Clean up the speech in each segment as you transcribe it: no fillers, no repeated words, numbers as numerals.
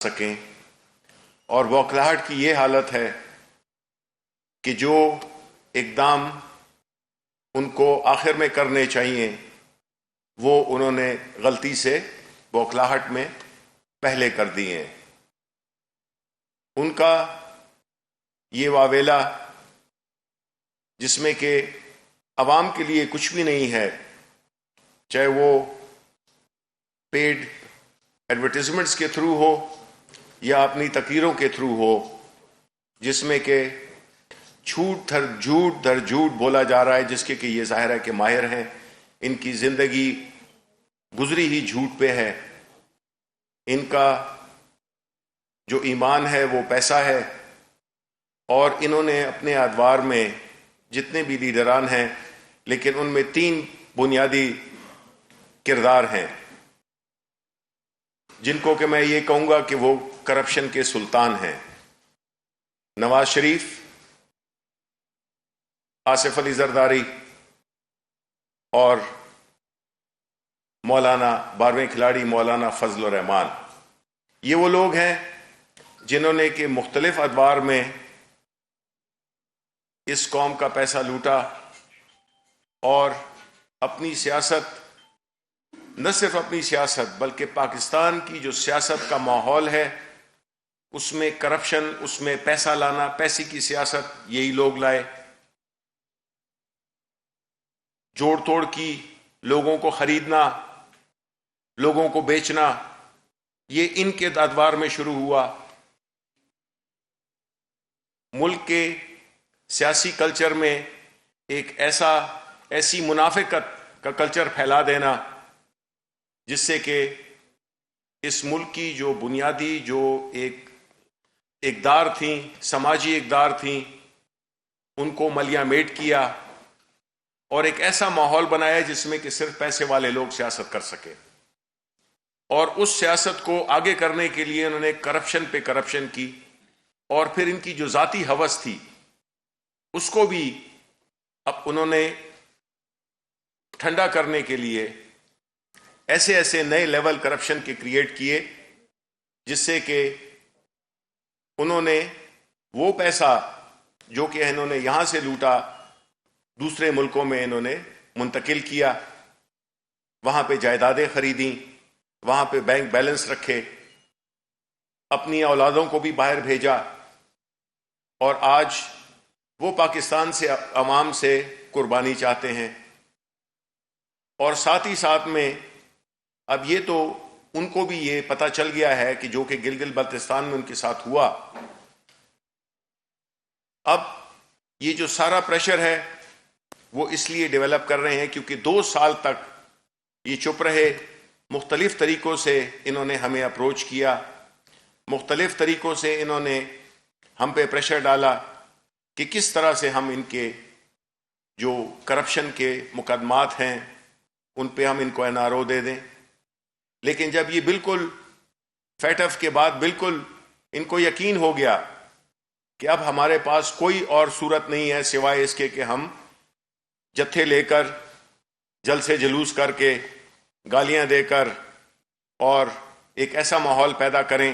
سکیں، اور بوکھلاہٹ کی یہ حالت ہے کہ جو اقدام ان کو آخر میں کرنے چاہیے وہ انہوں نے غلطی سے بوکھلاہٹ میں پہلے کر دیے ہیں۔ ان کا یہ واویلا جس میں کہ عوام کے لیے کچھ بھی نہیں ہے، چاہے وہ پیڈ ایڈورٹیزمنٹس کے تھرو ہو یا اپنی تقریروں کے تھرو ہو، جس میں کہ جھوٹ در جھوٹ بولا جا رہا ہے، جس کے کہ یہ ظاہر ہے کہ ماہر ہیں، ان کی زندگی گزری ہی جھوٹ پہ ہے، ان کا جو ایمان ہے وہ پیسہ ہے، اور انہوں نے اپنے ادوار میں جتنے بھی لیڈران ہیں، لیکن ان میں 3 بنیادی کردار ہیں جن کو کہ میں یہ کہوں گا کہ وہ کرپشن کے سلطان ہیں: نواز شریف، آصف علی زرداری اور مولانا 12ویں کھلاڑی مولانا فضل الرحمان۔ یہ وہ لوگ ہیں جنہوں نے کہ مختلف ادوار میں اس قوم کا پیسہ لوٹا اور اپنی سیاست، نہ صرف اپنی سیاست بلکہ پاکستان کی جو سیاست کا ماحول ہے اس میں کرپشن، اس میں پیسہ لانا، پیسے کی سیاست یہی لوگ لائے۔ جوڑ توڑ کی، لوگوں کو خریدنا، لوگوں کو بیچنا، یہ ان کے ادوار میں شروع ہوا۔ ملک کے سیاسی کلچر میں ایک ایسی منافقت کا کلچر پھیلا دینا جس سے کہ اس ملک کی جو بنیادی جو ایک اقدار تھیں، سماجی اقدار تھیں، ان کو ملیاں میٹ کیا اور ایک ایسا ماحول بنایا جس میں کہ صرف پیسے والے لوگ سیاست کر سکے، اور اس سیاست کو آگے کرنے کے لیے انہوں نے کرپشن پہ کرپشن کی، اور پھر ان کی جو ذاتی ہوس تھی اس کو بھی اب انہوں نے ٹھنڈا کرنے کے لیے ایسے نئے لیول کرپشن کے کریٹ کیے جس سے کہ انہوں نے وہ پیسہ جو کہ انہوں نے یہاں سے لوٹا دوسرے ملکوں میں انہوں نے منتقل کیا، وہاں پہ جائیدادیں خریدیں، وہاں پہ بینک بیلنس رکھے، اپنی اولادوں کو بھی باہر بھیجا، اور آج وہ پاکستان سے عوام سے قربانی چاہتے ہیں۔ اور ساتھ ہی ساتھ میں اب یہ تو ان کو بھی یہ پتہ چل گیا ہے کہ جو کہ گلگت بلتستان میں ان کے ساتھ ہوا، اب یہ جو سارا پریشر ہے وہ اس لیے ڈیولپ کر رہے ہیں کیونکہ 2 سال تک یہ چپ رہے، مختلف طریقوں سے انہوں نے ہمیں اپروچ کیا، مختلف طریقوں سے انہوں نے ہم پہ پریشر ڈالا کہ کس طرح سے ہم ان کے جو کرپشن کے مقدمات ہیں ان پہ ہم ان کو NRO دے دیں۔ لیکن جب یہ بالکل فیٹ اف کے بعد بالکل ان کو یقین ہو گیا کہ اب ہمارے پاس کوئی اور صورت نہیں ہے سوائے اس کے کہ ہم جتھے لے کر، جلسے جلوس کر کے، گالیاں دے کر اور ایک ایسا ماحول پیدا کریں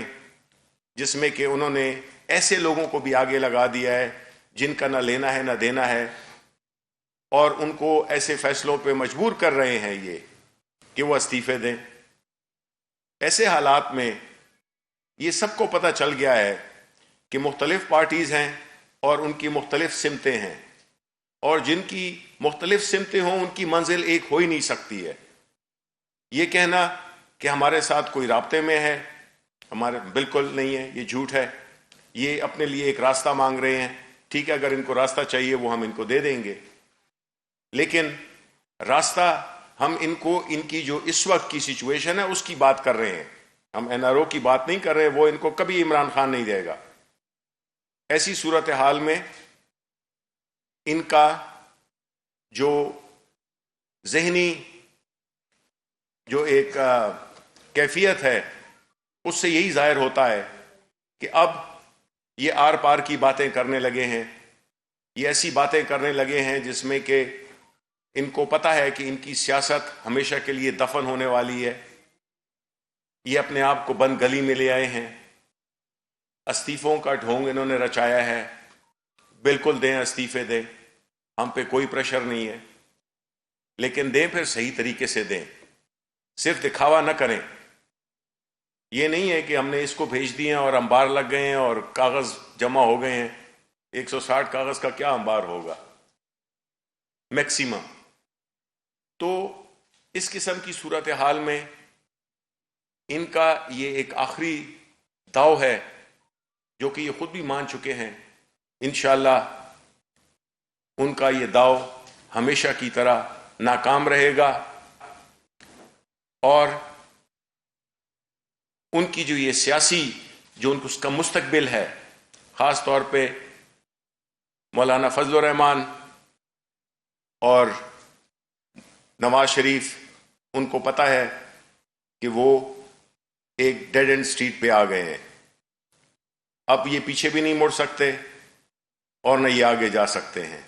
جس میں کہ انہوں نے ایسے لوگوں کو بھی آگے لگا دیا ہے جن کا نہ لینا ہے نہ دینا ہے، اور ان کو ایسے فیصلوں پہ مجبور کر رہے ہیں یہ کہ وہ استعفے دیں۔ ایسے حالات میں یہ سب کو پتہ چل گیا ہے کہ مختلف پارٹیز ہیں اور ان کی مختلف سمتیں ہیں، اور جن کی مختلف سمتیں ہوں ان کی منزل ایک ہو ہی نہیں سکتی ہے۔ یہ کہنا کہ ہمارے ساتھ کوئی رابطے میں ہے، ہمارے بالکل نہیں ہے، یہ جھوٹ ہے۔ یہ اپنے لیے ایک راستہ مانگ رہے ہیں، ٹھیک ہے، اگر ان کو راستہ چاہیے وہ ہم ان کو دے دیں گے، لیکن راستہ ہم ان کو ان کی جو اس وقت کی سچویشن ہے اس کی بات کر رہے ہیں، ہم NRO کی بات نہیں کر رہے، وہ ان کو کبھی عمران خان نہیں دے گا۔ ایسی صورتحال میں ان کا جو ذہنی جو ایک کیفیت ہے اس سے یہی ظاہر ہوتا ہے کہ اب یہ آر پار کی باتیں کرنے لگے ہیں، یہ ایسی باتیں کرنے لگے ہیں جس میں کہ ان کو پتہ ہے کہ ان کی سیاست ہمیشہ کے لیے دفن ہونے والی ہے۔ یہ اپنے آپ کو بند گلی میں لے آئے ہیں، استعفوں کا ڈھونگ انہوں نے رچایا ہے. بالکل دیں استعفے دیں, ہم پہ کوئی پریشر نہیں ہے, لیکن دیں پھر صحیح طریقے سے دیں, صرف دکھاوا نہ کریں. یہ نہیں ہے کہ ہم نے اس کو بھیج دیے اور انبار لگ گئے ہیں اور کاغذ جمع ہو گئے ہیں. 160 کاغذ کا کیا انبار ہوگا میکسیمم. تو اس قسم کی صورتحال میں ان کا یہ ایک آخری داؤ ہے جو کہ یہ خود بھی مان چکے ہیں. انشاءاللہ ان کا یہ داؤ ہمیشہ کی طرح ناکام رہے گا, اور ان کی جو یہ سیاسی جو ان کا مستقبل ہے, خاص طور پہ مولانا فضل الرحمان اور نواز شریف, ان کو پتہ ہے کہ وہ ایک ڈیڈ اینڈ سٹریٹ پہ آ گئے ہیں. اب یہ پیچھے بھی نہیں مڑ سکتے اور نہ یہ آگے جا سکتے ہیں.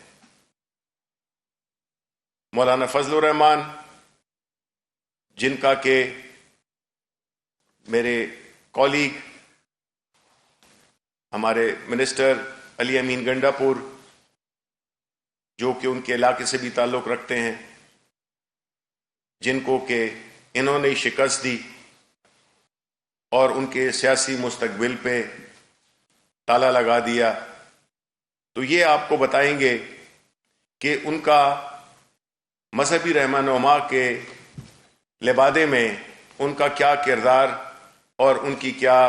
مولانا فضل الرحمان, جن کا کہ میرے کولیگ ہمارے منسٹر علی امین گنڈا پور, جو کہ ان کے علاقے سے بھی تعلق رکھتے ہیں, جن کو کہ انہوں نے شکست دی اور ان کے سیاسی مستقبل پہ تالا لگا دیا, تو یہ آپ کو بتائیں گے کہ ان کا مذہبی رہنما کے لبادے میں ان کا کیا کردار اور ان کی کیا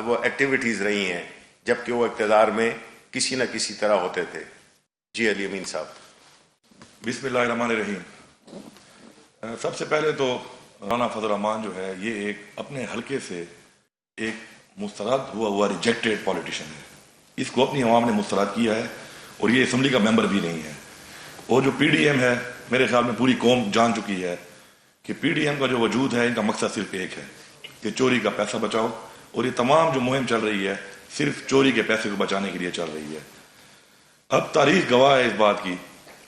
وہ ایکٹیویٹیز رہی ہیں جبکہ وہ اقتدار میں کسی نہ کسی طرح ہوتے تھے. جی علی امین صاحب. بسم اللہ الرحمن الرحیم. سب سے پہلے تو مولانا فضل الرحمان جو ہے یہ ایک اپنے حلقے سے ایک مسترد ہوا ریجیکٹڈ پولیٹیشین ہے. اس کو اپنی عوام نے مسترد کیا ہے اور یہ اسمبلی کا ممبر بھی نہیں ہے. اور جو پی ڈی ایم ہے, میرے خیال میں پوری قوم جان چکی ہے کہ پی ڈی ایم کا جو وجود ہے ان کا مقصد صرف ایک ہے کہ چوری کا پیسہ بچاؤ, اور یہ تمام جو مہم چل رہی ہے صرف چوری کے پیسے کو بچانے کے لیے چل رہی ہے. اب تاریخ گواہ ہے اس بات کی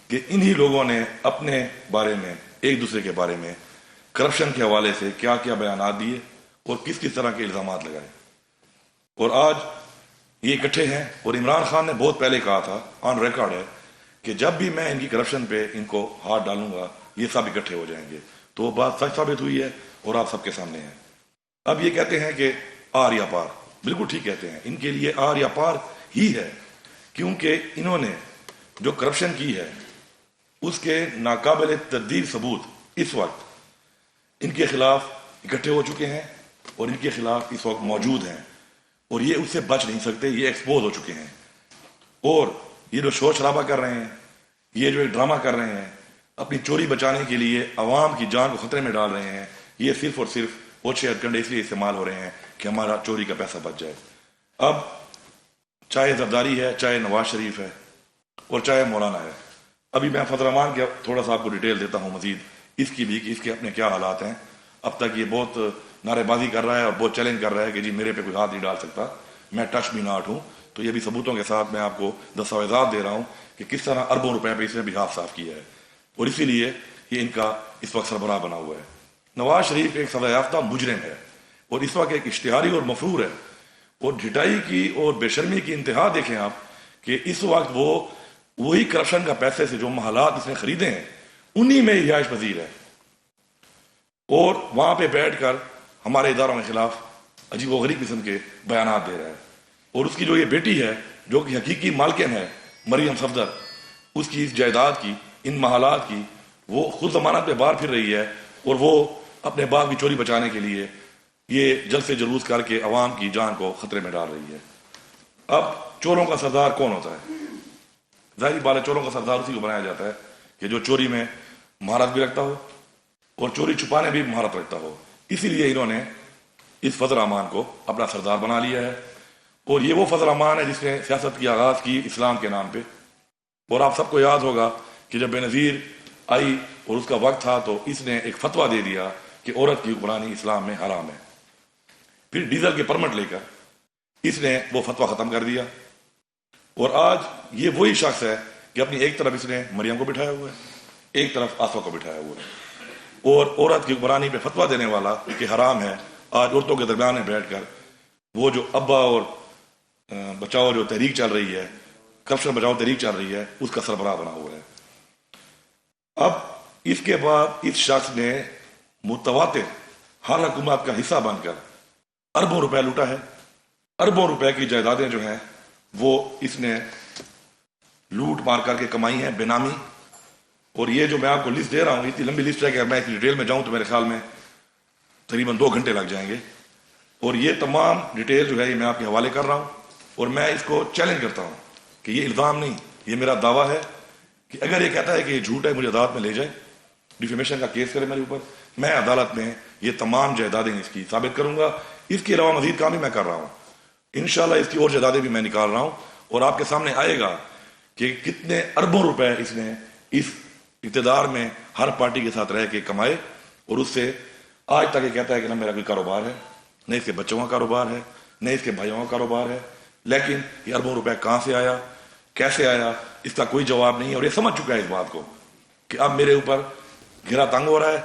کہ انہی لوگوں نے اپنے بارے میں ایک دوسرے کے بارے میں کرپشن کے حوالے سے کیا کیا بیانات دیے اور کس کس طرح کے الزامات لگائے, اور آج یہ اکٹھے ہیں. اور عمران خان نے بہت پہلے کہا تھا, آن ریکارڈ ہے, کہ جب بھی میں ان کی کرپشن پہ ان کو ہاتھ ڈالوں گا یہ سب اکٹھے ہو جائیں گے. تو وہ بات سچ ثابت ہوئی ہے اور آپ سب کے سامنے ہے. اب یہ کہتے ہیں کہ آر یا پار, بالکل ٹھیک کہتے ہیں. ان کے لیے آر یا پار ہی ہے, کیونکہ انہوں نے جو کرپشن کی ہے اس کے ناقابل تردید ثبوت اس وقت ان کے خلاف اکٹھے ہو چکے ہیں اور ان کے خلاف اس وقت موجود ہیں, اور یہ اس سے بچ نہیں سکتے, یہ ایکسپوز ہو چکے ہیں. اور یہ جو شور شرابہ کر رہے ہیں, یہ جو ایک ڈرامہ کر رہے ہیں, اپنی چوری بچانے کے لیے عوام کی جان کو خطرے میں ڈال رہے ہیں, یہ صرف اور صرف اوچھے ہتھ اس لیے استعمال ہو رہے ہیں کہ ہمارا چوری کا پیسہ بچ جائے. اب چاہے زرداری ہے, چاہے نواز شریف ہے, اور چاہے مولانا ہے. ابھی میں فضل الرحمان کے تھوڑا سا آپ کو ڈیٹیل دیتا ہوں مزید اس کی بھی کہ اس کے اپنے کیا حالات ہیں. اب تک یہ بہت نعرے بازی کر رہا ہے اور بہت چیلنج کر رہا ہے کہ جی میرے پہ کوئی ہاتھ نہیں ڈال سکتا, میں ٹچ بھی نہ ہٹوں. تو یہ بھی ثبوتوں کے ساتھ میں آپ کو دستاویزات دے رہا ہوں کہ کس طرح اربوں روپے پہ اس نے بھی ہاتھ صاف کیا ہے, اور اسی لیے یہ ان کا اس وقت سربراہ بنا ہوا ہے. نواز شریف ایک سزا یافتہ مجرم ہے اور اس وقت ایک اشتہاری اور مفرور ہے, اور ڈھٹائی کی اور بے شرمی کی انتہا دیکھیں آپ کہ اس وقت وہ وہی کرپشن کا پیسے سے جو محلات اس نے خریدے ہیں انہی میں رہائش پذیر ہے, اور وہاں پہ بیٹھ کر ہمارے اداروں کے خلاف عجیب و غریب قسم کے بیانات دے رہا ہے. اور اس کی جو یہ بیٹی ہے جو کہ حقیقی مالکن ہے مریم صفدر, اس کی اس جائیداد کی, ان محلات کی, وہ خود ضمانت پہ باہر پھر رہی ہے, اور وہ اپنے باپ کی چوری بچانے کے لیے یہ جلد سے جلوس کر کے عوام کی جان کو خطرے میں ڈال رہی ہے. اب چوروں کا سردار کون ہوتا ہے؟ ظاہری بات ہے, چوروں کا سردار اسی کو بنایا جاتا ہے کہ جو چوری میں مہارت بھی رکھتا ہو اور چوری چھپانے بھی مہارت رکھتا ہو. اسی لیے انہوں نے اس فضل الرحمان کو اپنا سردار بنا لیا ہے, اور یہ وہ فضل الرحمان ہے جس نے سیاست کی آغاز کی اسلام کے نام پہ. اور آپ سب کو یاد ہوگا کہ جب بے نظیر آئی اور اس کا وقت تھا تو اس نے ایک فتویٰ دے دیا کہ عورت کی حکمرانی اسلام میں حرام ہے. پھر ڈیزل کے پرمٹ لے کر اس نے وہ فتویٰ ختم کر دیا, اور آج یہ وہی شخص ہے کہ اپنی ایک طرف اس نے مریم کو بٹھایا ہوا ہے, ایک طرف آسفا کو بٹھایا ہوا ہے, اور عورت کی حکمرانی پہ فتویٰ دینے والا کہ حرام ہے, آج عورتوں کے درمیان میں بیٹھ کر وہ جو ابا اور بچاؤ جو تحریک چل رہی ہے، کرپشن بچاؤ تحریک چل رہی ہے، اس کا سربراہ بنا ہوا ہے۔ اب اس کے بعد اس شخص نے متواتر ہر حکومت کا حصہ بن کر اربوں روپے لوٹا ہے۔ اربوں روپے کی جائیدادیں جو ہیں وہ اس نے لوٹ مار کر کے کمائی ہیں بے نامی۔ اور یہ جو میں آپ کو لسٹ دے رہا ہوں، اتنی لمبی لسٹ ہے کہ میں اتنی ڈیٹیل میں جاؤں تو میرے خیال میں تقریباً 2 گھنٹے لگ جائیں گے۔ اور یہ تمام ڈیٹیل جو ہے یہ میں آپ کے حوالے کر رہا ہوں، اور میں اس کو چیلنج کرتا ہوں کہ یہ الزام نہیں، یہ میرا دعویٰ ہے کہ اگر یہ کہتا ہے کہ یہ جھوٹ ہے، مجھے عدالت میں لے جائے، ڈیفیمیشن کا کیس کرے میرے اوپر، میں عدالت میں یہ تمام جائیدادیں اس کی ثابت کروں گا۔ اس کے علاوہ مزید کام بھی میں کر رہا ہوں، انشاءاللہ اس کی اور جائیدادیں بھی میں نکال رہا ہوں، اور آپ کے سامنے آئے گا کہ کتنے اربوں روپے اس نے اس اقتدار میں ہر پارٹی کے ساتھ رہ کے کمائے، اور اس سے آج تک یہ کہتا ہے کہ نہ میرا کوئی کاروبار ہے، نہ اس کے بچوں کا کاروبار ہے، نہ اس کے بھائیوں کا کاروبار ہے۔ لیکن یہ اربوں روپے کہاں سے آیا، کیسے آیا، اس کا کوئی جواب نہیں ہے، اور یہ سمجھ چکا ہے اس بات کو کہ اب میرے اوپر گھیرا تنگ ہو رہا ہے،